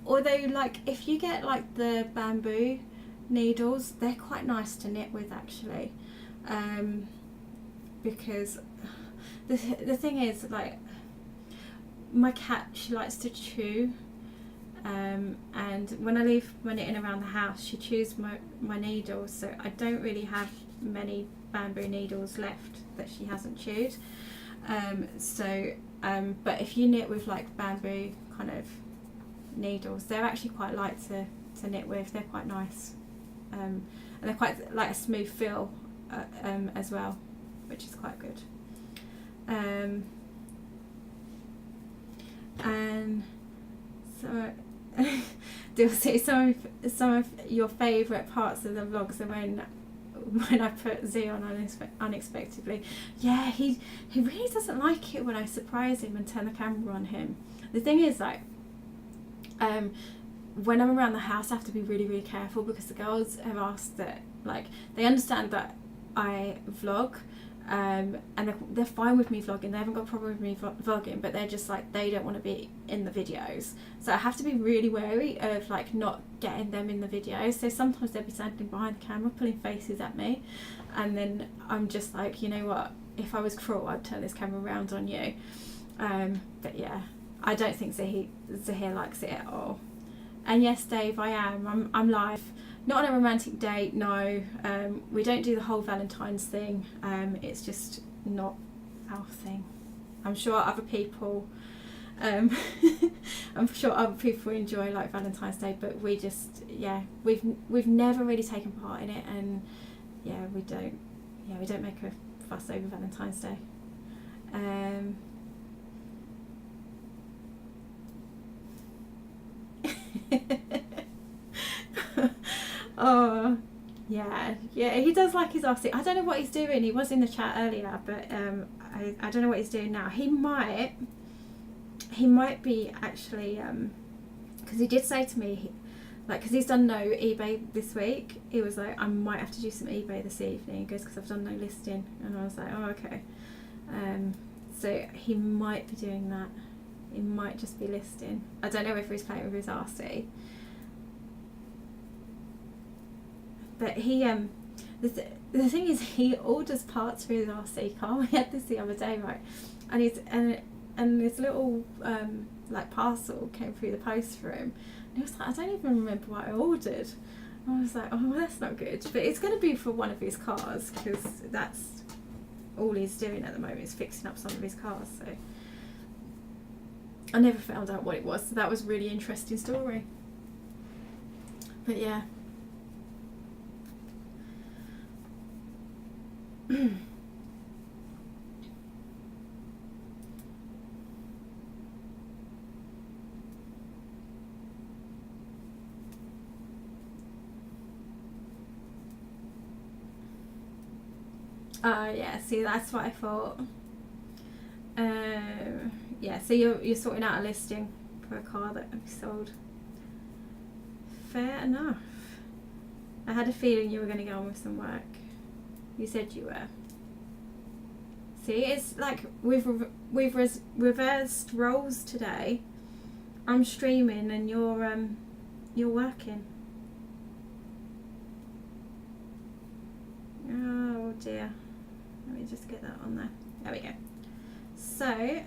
Although, like, if you get like the bamboo needles, they're quite nice to knit with actually, because the thing is, like, my cat, she likes to chew, and when I leave my knitting around the house, she chews my needles, so I don't really have many bamboo needles left that she hasn't chewed. But if you knit with like bamboo kind of needles, they're actually quite light to knit with. They're quite nice, and they're quite like a smooth feel as well, which is quite good. And so do you see some of your favourite parts of the vlogs are when I put Z on unexpectedly. Yeah, he really doesn't like it when I surprise him and turn the camera on him. The thing is, like, when I'm around the house I have to be really, really careful, because the girls have asked that, like, they understand that I vlog, and they're fine with me vlogging, they haven't got a problem with me vlogging, but they're just like, they don't want to be in the videos, so I have to be really wary of like not getting them in the videos. So sometimes they'll be standing behind the camera pulling faces at me, and then I'm just like, you know what, if I was cruel I'd turn this camera around on you. But yeah, I don't think Zahir likes it at all. And yes, Dave, I'm live. Not on a romantic date, no. We don't do the whole Valentine's thing. It's just not our thing. I'm sure other people I'm sure other people enjoy like Valentine's Day, but we just, yeah, we've never really taken part in it, and yeah, we don't make a fuss over Valentine's Day. Oh yeah, he does like his RC. I don't know what he's doing. He was in the chat earlier, but I don't know what he's doing now. He might be actually, because he did say to me, like, because he's done no eBay this week, he was like, I might have to do some eBay this evening. He goes, because I've done no listing. And I was like, oh, okay. So he might be doing that. He might just be listing. I don't know if he's playing with his RC. But he, the thing is, he orders parts for his RC car. We had this the other day, right? And this little like parcel came through the post for him. And he was like, I don't even remember what I ordered. And I was like, oh, well, that's not good. But it's going to be for one of his cars, because that's all he's doing at the moment, is fixing up some of his cars. So I never found out what it was. So that was a really interesting story. But yeah. Yeah, see, that's what I thought. Yeah, so you're sorting out a listing for a car that would be sold. Fair enough. I had a feeling you were going to go on with some work. You said you were. See, it's like we've reversed roles today. I'm streaming and you're working. Oh dear. Let me just get that on there. There we go. So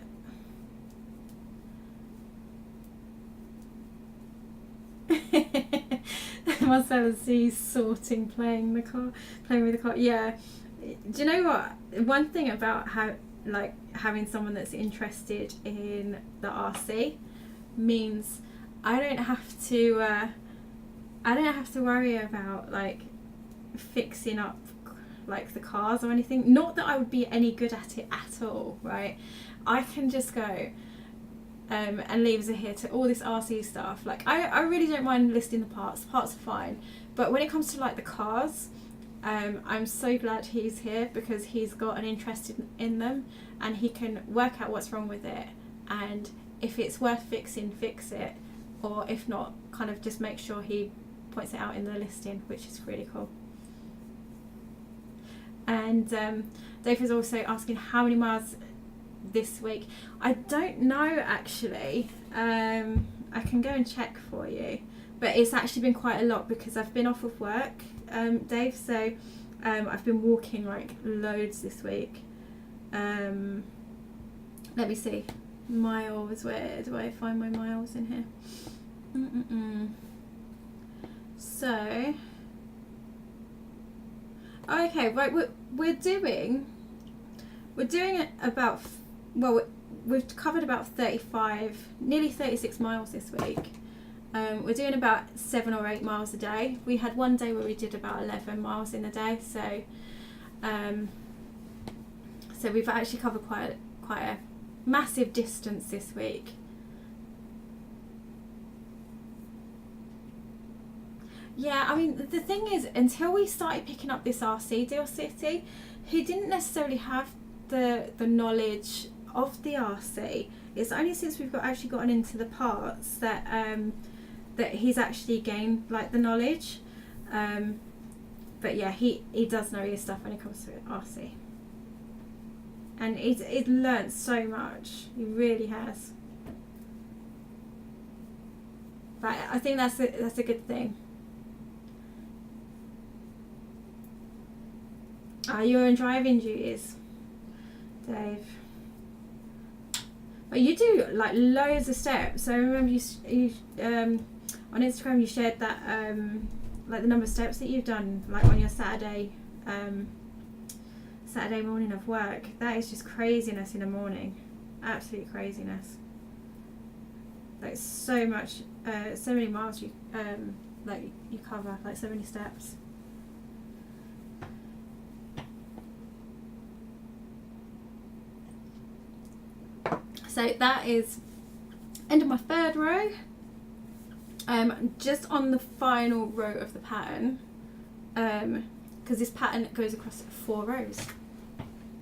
Marcella sees sorting, playing with the car. Yeah. Do you know what? One thing about having someone that's interested in the RC means I don't have to worry about like fixing up like the cars or anything. Not that I would be any good at it at all, right? I can just go and leave us here to all this RC stuff. Like I really don't mind listing the parts. The parts are fine, but when it comes to like the cars, I'm so glad he's here because he's got an interest in them and he can work out what's wrong with it, and if it's worth fixing, fix it, or if not, kind of just make sure he points it out in the listing, which is really cool. And Dave is also asking how many miles this week. I don't know actually. I can go and check for you, but it's actually been quite a lot because I've been off of work, Dave, so I've been walking like loads this week. Let me see, miles, where do I find my miles in here? So okay, right, we're doing about, well, we've covered about 35, nearly 36 miles this week. We're doing about 7 or 8 miles a day. We had one day where we did about 11 miles in a day, so so we've actually covered quite a massive distance this week. Yeah, I mean, the thing is, until we started picking up this RC deal City, he didn't necessarily have the knowledge of the RC. It's only since we've actually gotten into the parts that that he's actually gained like the knowledge. But yeah, he does know his stuff when it comes to RC, and he's learned so much. He really has. But I think that's a good thing. You're on driving duties, Dave. But you do like loads of steps. So I remember you on Instagram you shared that like the number of steps that you've done like on your Saturday morning of work. That is just craziness in the morning. Absolute craziness. Like so much, so many miles you like you cover, like so many steps. So that is end of my third row. Just on the final row of the pattern, because this pattern goes across 4 rows,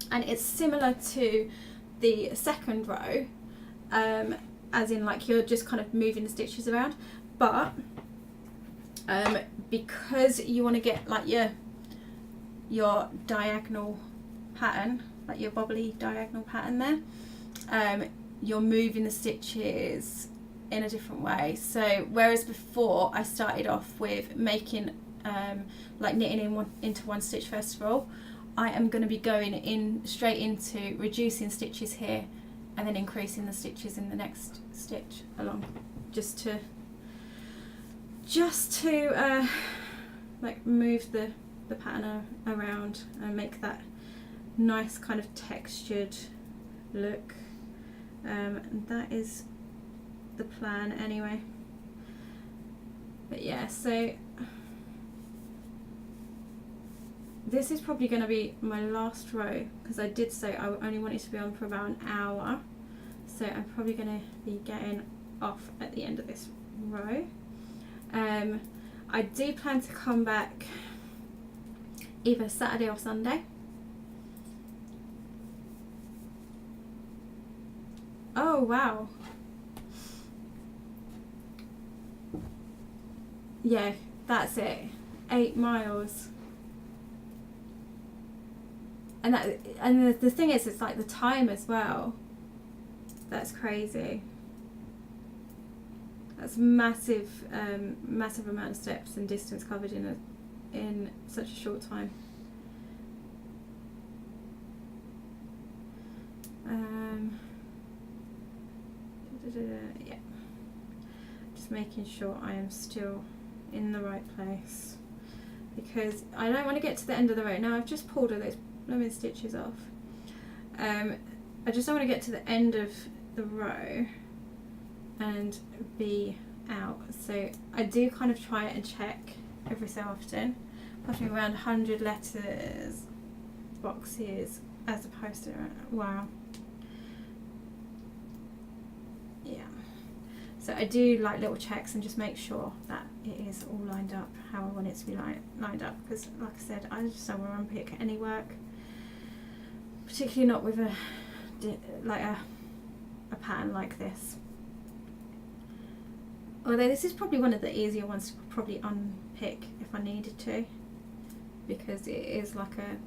and it's similar to the second row, as in like you're just kind of moving the stitches around, but because you want to get like your diagonal pattern, like your bobbly diagonal pattern there, you're moving the stitches in a different way. So whereas before I started off with making like knitting into one stitch first of all, I am going to be going in straight into reducing stitches here and then increasing the stitches in the next stitch along, just to like move the pattern around and make that nice kind of textured look. And that is the plan anyway. But yeah, so this is probably going to be my last row, because I did say I only wanted to be on for about an hour, so I'm probably going to be getting off at the end of this row. I do plan to come back either Saturday or Sunday. Oh wow. Yeah, that's it. 8 miles. And the thing is, it's like the time as well. That's crazy. That's massive, massive amount of steps and distance covered in such a short time. Yeah. Just making sure I am still in the right place, because I don't want to get to the end of the row. Now I've just pulled all those blooming stitches off. I just don't want to get to the end of the row and be out. So I do kind of try and check every so often, putting around 100 letters boxes as opposed to, wow. Yeah. So I do like little checks and just make sure that it is all lined up how I want it to be lined up, because like I said, I just don't want to unpick any work, particularly not with a pattern like this. Although this is probably one of the easier ones to probably unpick if I needed to, because it is like a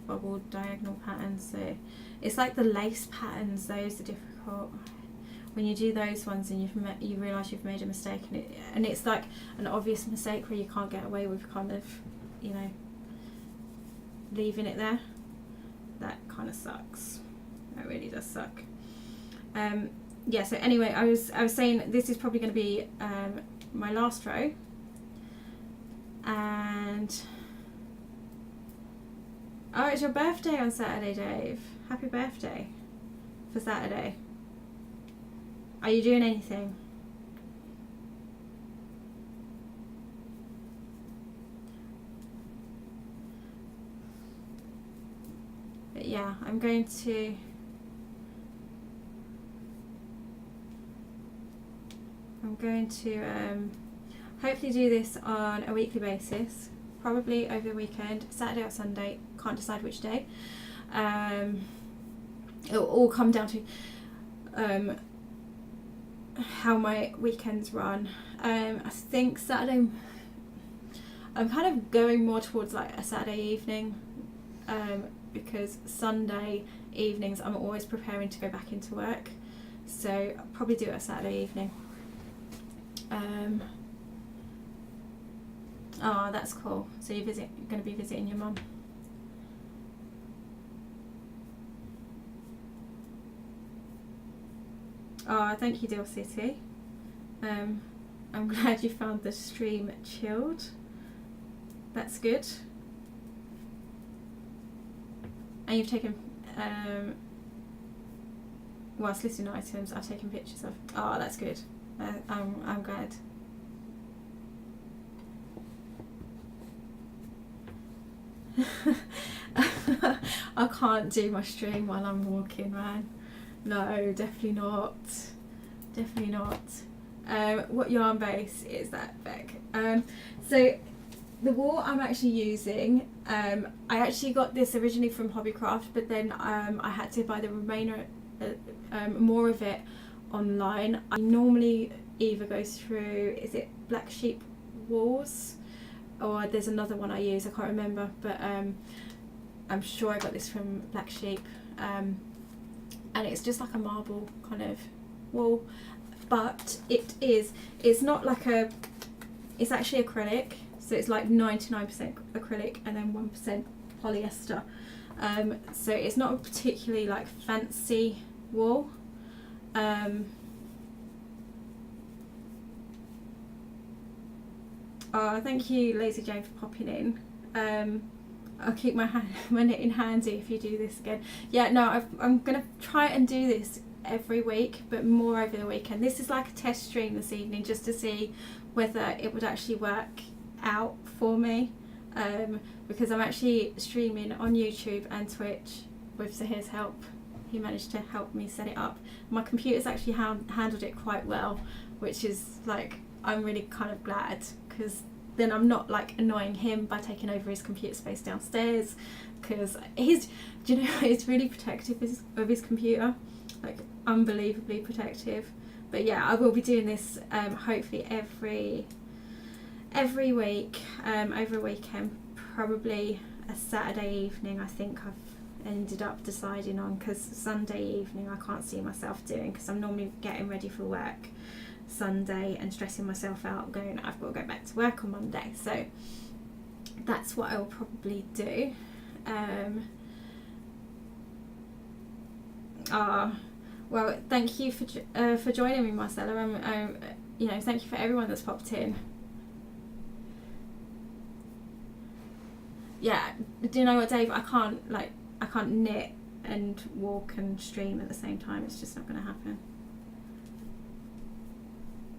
bubbled diagonal pattern. So it's like the lace patterns, those are difficult. When you do those ones and you realise you've made a mistake, and it's like an obvious mistake where you can't get away with kind of, you know, leaving it there. That kind of sucks. That really does suck. Yeah, so anyway, I was saying this is probably going to be my last row, and oh, it's your birthday on Saturday, Dave. Happy birthday for Saturday. Are you doing anything? But yeah, I'm going to hopefully do this on a weekly basis, probably over the weekend, Saturday or Sunday, can't decide which day. It'll all come down to how my weekends run. I think Saturday, I'm kind of going more towards like a Saturday evening, because Sunday evenings I'm always preparing to go back into work, so I'll probably do it a Saturday evening. Oh, that's cool. So you're going to be visiting your mum. Oh, thank you, Dill City. I'm glad you found the stream chilled. That's good. And you've taken, whilst listing items, I've taken pictures of. Oh, that's good. I'm glad. I can't do my stream while I'm walking, man. No, definitely not. Definitely not. What yarn base is that, Beck? So the wool I'm actually using, I actually got this originally from Hobbycraft, but then I had to buy the remainder, more of it online. I normally either go through, is it Black Sheep Wools, or there's another one I use, I can't remember, but I'm sure I got this from Black Sheep, and it's just like a marble kind of wool, but it's not like it's actually acrylic, so it's like 99% acrylic and then 1% polyester, so it's not a particularly like fancy wool. Oh, thank you, Lazy Jane, for popping in. I'll keep my knitting handy if you do this again. Yeah, no, I'm going to try and do this every week, but more over the weekend. This is like a test stream this evening, just to see whether it would actually work out for me, because I'm actually streaming on YouTube and Twitch with Zahir's help. He managed to help me set it up. My computer's actually handled it quite well, which is like, I'm really kind of glad, because then I'm not like annoying him by taking over his computer space downstairs, because he's really protective of his computer, like unbelievably protective. But yeah, I will be doing this hopefully every week, over a weekend, probably a Saturday evening, I think I've ended up deciding on, because Sunday evening I can't see myself doing, because I'm normally getting ready for work Sunday and stressing myself out going I've got to go back to work on Monday. So that's what I'll probably do. Well, thank you for joining me, Marcella. You know, thank you for everyone that's popped in. Yeah, do you know what, Dave? I can't knit and walk and stream at the same time. It's just not going to happen.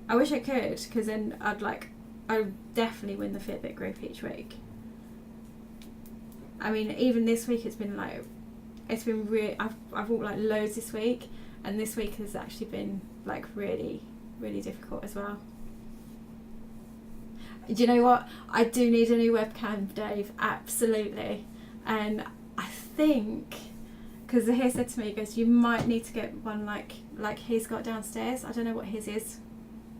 I wish I could, because then I'd definitely win the Fitbit group each week. I mean, even this week it's been really, I've walked like loads this week, and this week has actually been like really, really difficult as well. Do you know what? I do need a new webcam, Dave, absolutely. And I think, because Zahir said to me, he goes, you might need to get one like he's got downstairs. I don't know what his is,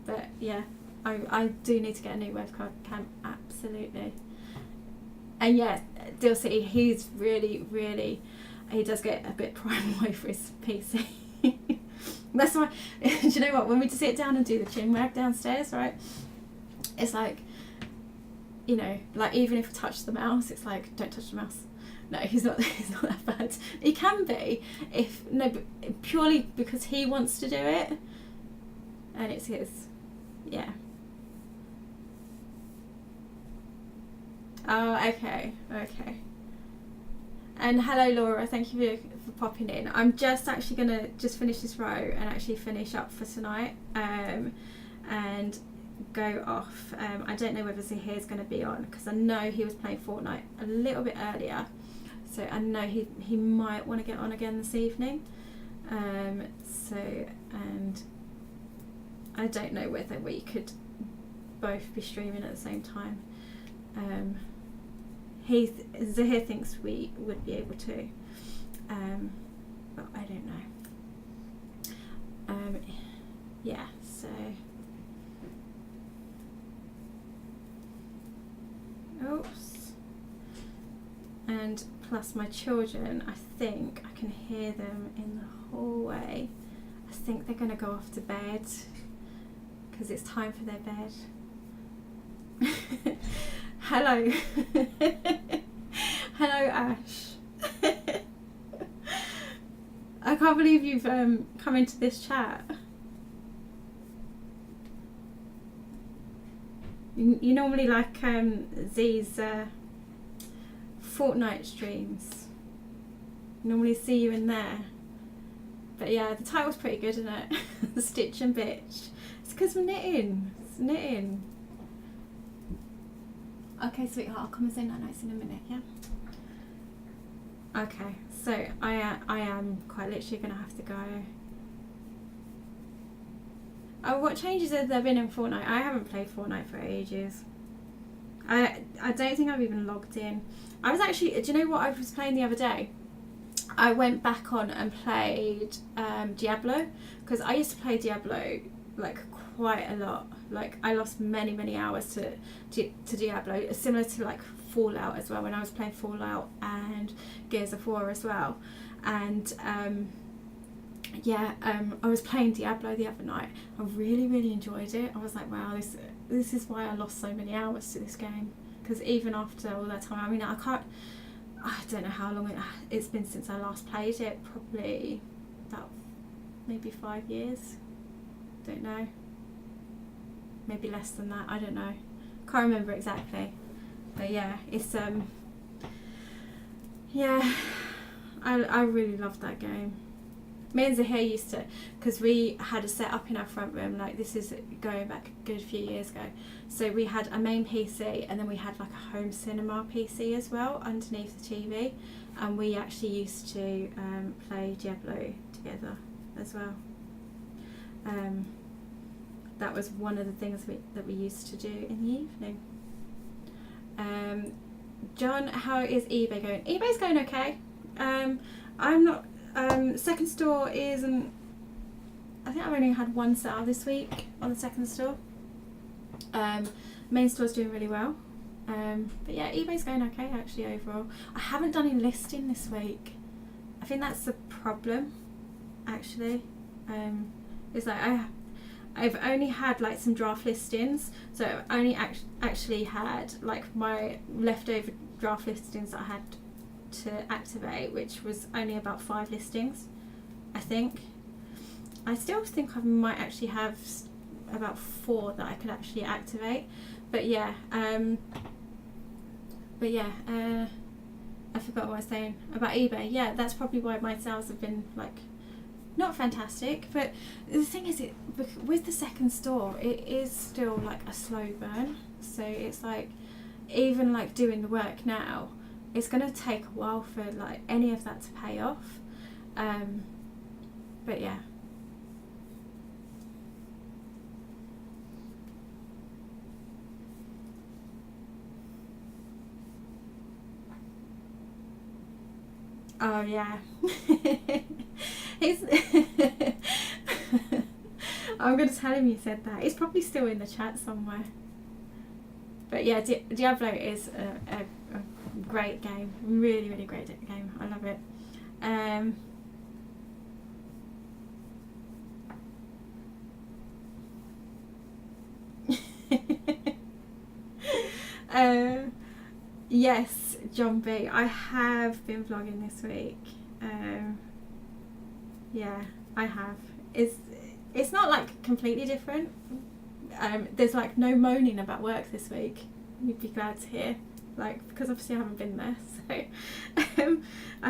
but yeah, I do need to get a new webcam, absolutely. And yeah, Deal City, he's really, really, he does get a bit primal over his PC. That's why, do you know what, when we sit down and do the chin wag downstairs, right, it's like, you know, like even if we touch the mouse, it's like, don't touch the mouse. No, he's not that bad. He can be, but purely because he wants to do it, and it's his, yeah. Oh, okay. And hello, Laura. Thank you for popping in. I'm just actually gonna finish this row and actually finish up for tonight, and go off. I don't know whether Zahir's going to be on, because I know he was playing Fortnite a little bit earlier, so I know he might want to get on again this evening. And I don't know whether we could both be streaming at the same time. Zahir thinks we would be able to, but I don't know. Yeah, so oops. And plus my children, I think I can hear them in the hallway. I think they're going to go off to bed, because it's time for their bed. Hello. Hello, Ash. I can't believe you've come into this chat. You normally like Z's Fortnite streams. Normally see you in there. But yeah, the title's pretty good, isn't it? Stitch and Bitch. It's because we're knitting. It's knitting. Okay, sweetheart, I'll come and say night-nights in a minute, yeah? Okay, so I am quite literally going to have to go. Oh, what changes have there been in Fortnite? I haven't played Fortnite for ages. I don't think I've even logged in. I was actually, do you know what I was playing the other day? I went back on and played Diablo, because I used to play Diablo like quite a lot. Like I lost many hours to Diablo, similar to like Fallout as well, when I was playing Fallout and Gears of War as well. And I was playing Diablo the other night. I really enjoyed it. I was like, wow, this is why I lost so many hours to this game, because even after all that time, I mean, I don't know how long it's been since I last played it. Probably about maybe 5 years. Don't know. Maybe less than that. I don't know. Can't remember exactly. But yeah, it's yeah, I really loved that game. Me and Zahir used to, because we had a set up in our front room, like this is going back a good few years ago. So we had a main PC, and then we had like a home cinema PC as well underneath the TV, and we actually used to play Diablo together as well. That was one of the things that we used to do in the evening. John, how is eBay going? eBay's going okay. I'm not. Second store isn't. I think I've only had one sale this week on the second store. Main store's doing really well. But yeah, eBay's going okay actually overall. I haven't done any listing this week. I think that's the problem actually. It's like I've only had like some draft listings, so I only actually had like my leftover draft listings that I had to activate, which was only about 5 listings, I think. I still think I might actually have about 4 that I could actually activate, but yeah, I forgot what I was saying about eBay. Yeah, that's probably why my sales have been like not fantastic, but the thing is, with the second store, it is still like a slow burn, so it's like even like doing the work now, it's going to take a while for like any of that to pay off. But yeah. Oh yeah. He's I'm going to tell him you said that. He's probably still in the chat somewhere. But yeah, Diablo is a great game. Really, really great game. I love it. Yes, John B. I have been vlogging this week. Yeah, I have. It's not like completely different. There's like no moaning about work this week. You'd be glad to hear, like, because obviously I haven't been there, so I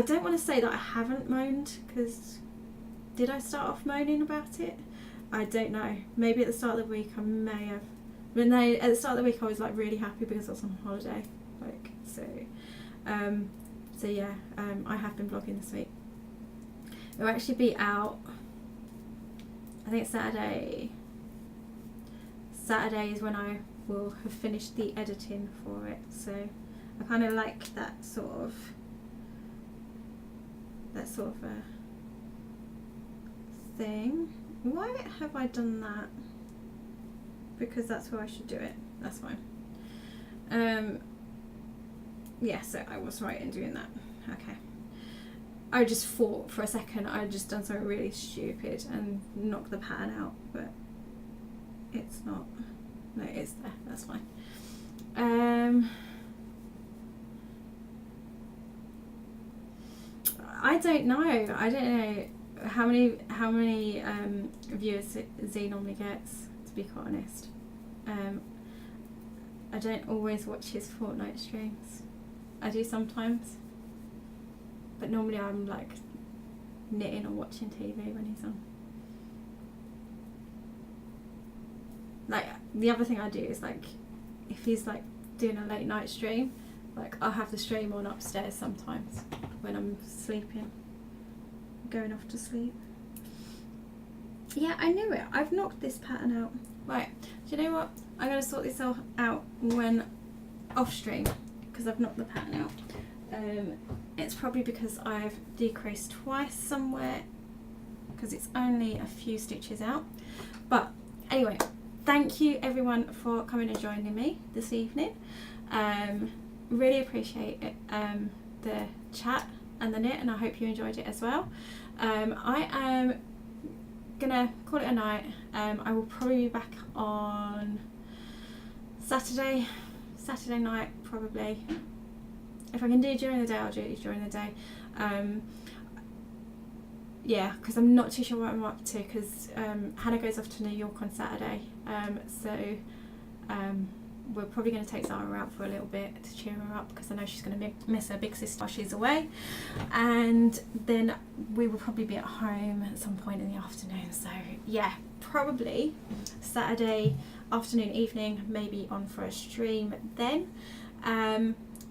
don't want to say that I haven't moaned, because did I start off moaning about it? I don't know. Maybe at the start of the week I may have. But no, at the start of the week I was like really happy because I was on holiday, like, so yeah, I have been vlogging this week. It will actually be out, I think Saturday. Saturday is when I will have finished the editing for it, so I kind of like that sort of thing. Why have I done that? Because that's where I should do it. That's fine. Yeah, so I was right in doing that. Okay. I just thought for a second I had just done something really stupid and knocked the pattern out, but it's not. No, it's there. That's fine. I don't know how many viewers Z normally gets, to be quite honest. I don't always watch his Fortnite streams. I do sometimes, but normally I'm like knitting or watching TV when he's on. Like, the other thing I do is, like, if he's like doing a late night stream, like, I'll have the stream on upstairs sometimes when I'm sleeping, going off to sleep. Yeah, I knew it. I've knocked this pattern out. Right, do you know what? I'm going to sort this all out when off stream, because I've knocked the pattern out. It's probably because I've decreased twice somewhere, because it's only a few stitches out. But anyway, thank you everyone for coming and joining me this evening. Really appreciate it, the chat and the knit, and I hope you enjoyed it as well. I am gonna call it a night. I will probably be back on Saturday night probably. If I can do it during the day, I'll do it during the day. Yeah, because I'm not too sure what I'm up to, because Hannah goes off to New York on Saturday, so we're probably going to take Zara out for a little bit to cheer her up, because I know she's going to miss her big sister while she's away, and then we will probably be at home at some point in the afternoon. So yeah, probably Saturday afternoon, evening, maybe on for a stream then.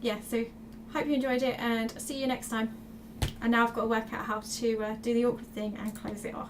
Yeah, so hope you enjoyed it, and see you next time. And now I've got to work out how to do the awkward thing and close it off.